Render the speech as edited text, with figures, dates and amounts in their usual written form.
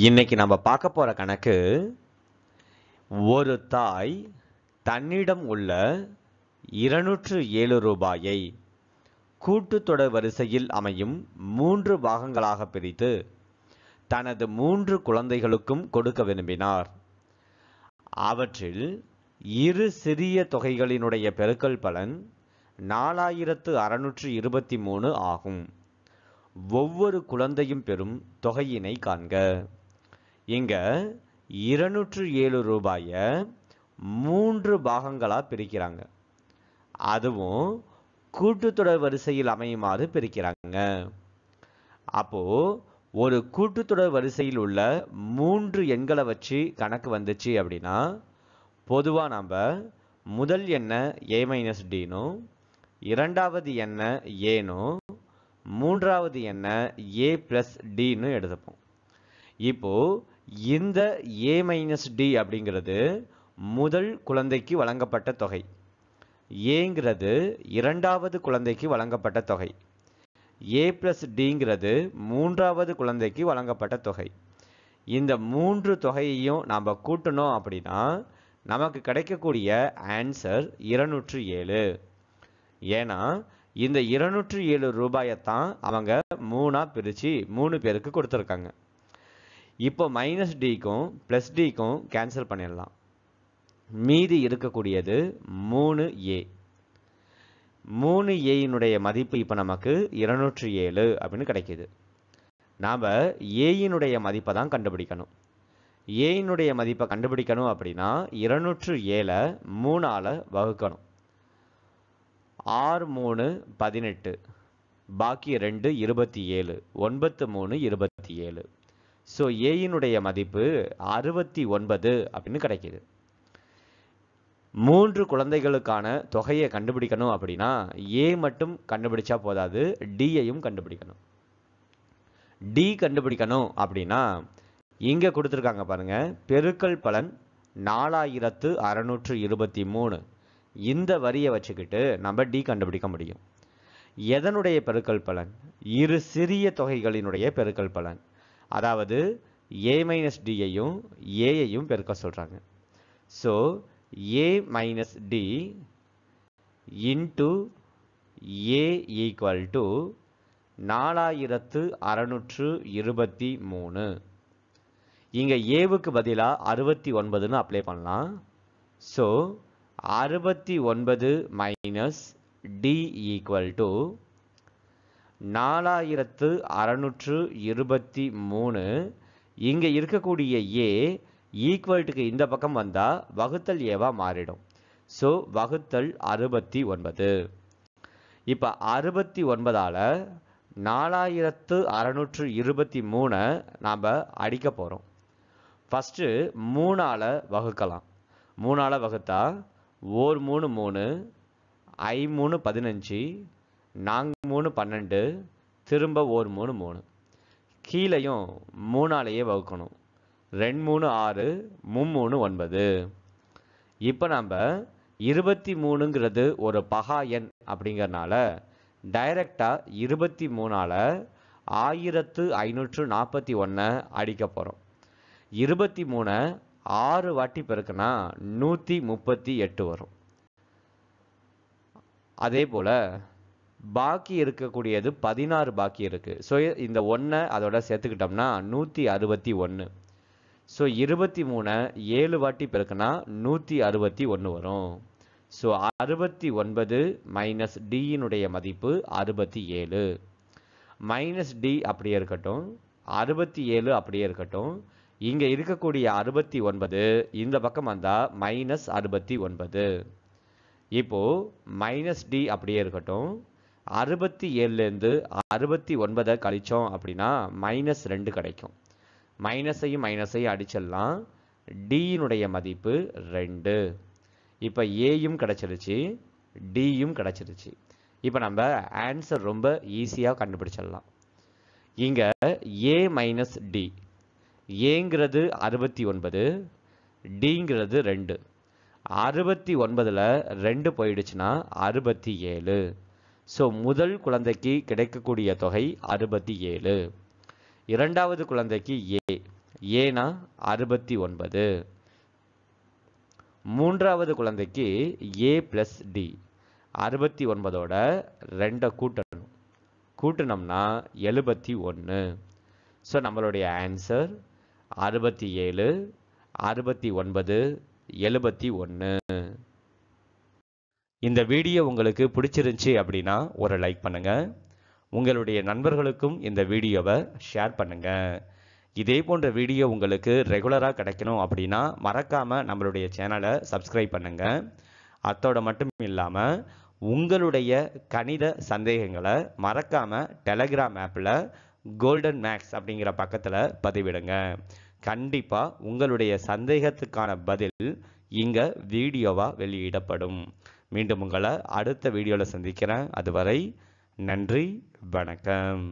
இன்னைக்கு நம்ம பார்க்க போற கணக்கு, ஒரு தாய் தன்னிடம் உள்ள 207 ரூபாயை கூட்டுத்தொடர் வரிசையில் அமையும் 3 பாகங்களாக பிரித்து தனது 3 குழந்தைகளுக்கும் கொடுக்க விரும்பினார். அவற்றில் இரு சிறிய தொகைகளினுடைய பெருக்கல் பலன் 4623 ஆகும். ஒவ்வொரு குழந்தையும் பெறும் தொகையினை காண்க. இங்க 207 ரூபாய 3 பாகங்களா பிரிக்கிறாங்க. அதுவும் கூட்டுத்தொடர் வரிசையில் அமையுமாறு பிரிக்கிறாங்க. அப்போ ஒரு கூட்டுத்தொடர் வரிசையில் உள்ள 3 எண்களை வச்சு கணக்கு வந்துச்சு அப்படின்னா, பொதுவா நம்ம முதல் எண்ணை a-dனும், இரண்டாவது எண்ணை ஏனும், மூன்றாவது எண்ணை a+dன்னு எழுதப்போம். இப்போ இந்த a-d அப்படிங்கிறது முதல் குழந்தைக்கு வழங்கப்பட்ட தொகை, ஏங்கிறது இரண்டாவது குழந்தைக்கு வழங்கப்பட்ட தொகை, a+dங்கிறது மூன்றாவது குழந்தைக்கு வழங்கப்பட்ட தொகை. இந்த 3 தொகையையும் நாம் கூட்டணும் அப்படின்னா நமக்கு கிடைக்கக்கூடிய ஆன்சர் 207. ஏன்னா இந்த 207 ரூபாயத்தான் அவங்க 3ஆ பிரித்து 3 பேருக்கு கொடுத்துருக்காங்க. இப்போ -dக்கும் +dக்கும் கேன்சல் பண்ணிடலாம். மீதி இருக்கக்கூடியது 3a. 3a மதிப்பு இப்போ நமக்கு 207 அப்படின்னு கிடைக்கிது. நாம் a மதிப்பை தான் கண்டுபிடிக்கணும். a மதிப்பை கண்டுபிடிக்கணும் அப்படின்னா 207 3ஆல் வகுக்கணும். 6 3 18, பாக்கி 2 27, 9 3 27. ஸோ a மதிப்பு 69 அப்படின்னு கிடைக்கிது. 3 குழந்தைகளுக்கான தொகையை கண்டுபிடிக்கணும் அப்படின்னா a மட்டும் கண்டுபிடிச்சா போதாது, d-யையும் கண்டுபிடிக்கணும். d கண்டுபிடிக்கணும் அப்படின்னா இங்கே கொடுத்துருக்காங்க பாருங்க, பெருக்கல் பலன் 4623. இந்த வரியை வச்சுக்கிட்டு நம்ம d கண்டுபிடிக்க முடியும். எதனுடைய பெருக்கல் பலன்? இரு சிறிய தொகைகளினுடைய பெருக்கல் பலன். அதாவது a-d-யையும் a-யையும் பெருக்க சொல்றாங்க. So a-d into a equal to 4623. இங்கே ஏவுக்கு பதிலாக 69ன்னு அப்ளை பண்ணலாம். So 69 minus d equal to 4623. இங்கே இருக்கக்கூடிய a ஈக்குவல்ட்டுக்கு இந்த பக்கம் வந்தால் வகுத்தல் ஏவா மாறிடும். ஸோ வகுத்தல் 69. இப்போ 69ஆல் 4623 நாம் அடிக்க போகிறோம். ஃபஸ்ட்டு 3ஆல் வகுக்கலாம். 3ஆல் வகுத்தா 1 3 3, I 3 15, 4 3 12, திரும்ப 1 3 3. கீழையும் 3ஆலேயே வகுக்கணும். 2 3 6, 3 9. இப்போ நம்ம 23ங்கிறது ஒரு பகா எண் அப்படிங்கிறனால டைரெக்டாக 23ஆல் 1541 அடிக்க போகிறோம். 23 6 வாட்டி பெருக்குனா 138 வரும். அதே போல் பாக்கி இருக்கக்கூடியது 16 பாக்கி இருக்குது. ஸோ இந்த 1 அதோட சேர்த்துக்கிட்டோம்னா 161. ஸோ 23 7 வாட்டி பெருக்குனா 161 வரும். ஸோ 69 மைனஸ் d-னுடைய மதிப்பு 67. மைனஸ் d அப்படியே இருக்கட்டும், 67 அப்படியே இருக்கட்டும். இங்கே இருக்கக்கூடிய 69 இந்த பக்கம் வந்தால் மைனஸ் 69. இப்போது மைனஸ் d அப்படியே இருக்கட்டும். 67லேருந்து 69 கழிச்சோம் அப்படின்னா -2 கிடைக்கும். மைனஸையும் அடிச்சிடலாம். d-னுடைய மதிப்பு 2. இப்போ a-யும் கிடச்சிருச்சு, d-யும் கிடச்சிருச்சு. இப்போ நம்ம ஆன்சர் ரொம்ப ஈஸியாக கண்டுபிடிச்சிடலாம். இங்கே a-d, ஏங்கிறது 69, d-ங்கிறது 2. 69ல் 2 போயிடுச்சுன்னா 67. ஸோ முதல் குழந்தைக்கு கிடைக்கக்கூடிய தொகை 67. இரண்டாவது குழந்தைக்கு ஏனா 69. மூன்றாவது குழந்தைக்கு ஏ பிளஸ் டி. 69ஓட 2 கூட்டணும். கூட்டினோம்னா 71. ஸோ நம்மளுடைய ஆன்சர் 67, 69, 71. இந்த வீடியோ உங்களுக்கு பிடிச்சிருந்துச்சு அப்படின்னா ஒரு லைக் பண்ணுங்க. உங்களுடைய நண்பர்களுக்கும் இந்த வீடியோவை ஷேர் பண்ணுங்க. இதே போன்ற வீடியோ உங்களுக்கு ரெகுலராக கிடைக்கணும் அப்படின்னா மறக்காமல் நம்மளுடைய சேனலை சப்ஸ்கிரைப் பண்ணுங்க. அத்தோட மட்டும் இல்லாமல் உங்களுடைய கணித சந்தேகங்களை மறக்காமல் டெலகிராம் ஆப்பில் கோல்டன் மேக்ஸ் அப்படிங்கிற பக்கத்தில் பதிவிடுங்க. கண்டிப்பாக உங்களுடைய சந்தேகத்துக்கான பதில் இங்கே வீடியோவாக வெளியிடப்படும். மீண்டும் உங்களை அடுத்த வீடியோவில் சந்திக்கிறேன். அதுவரை நன்றி, வணக்கம்.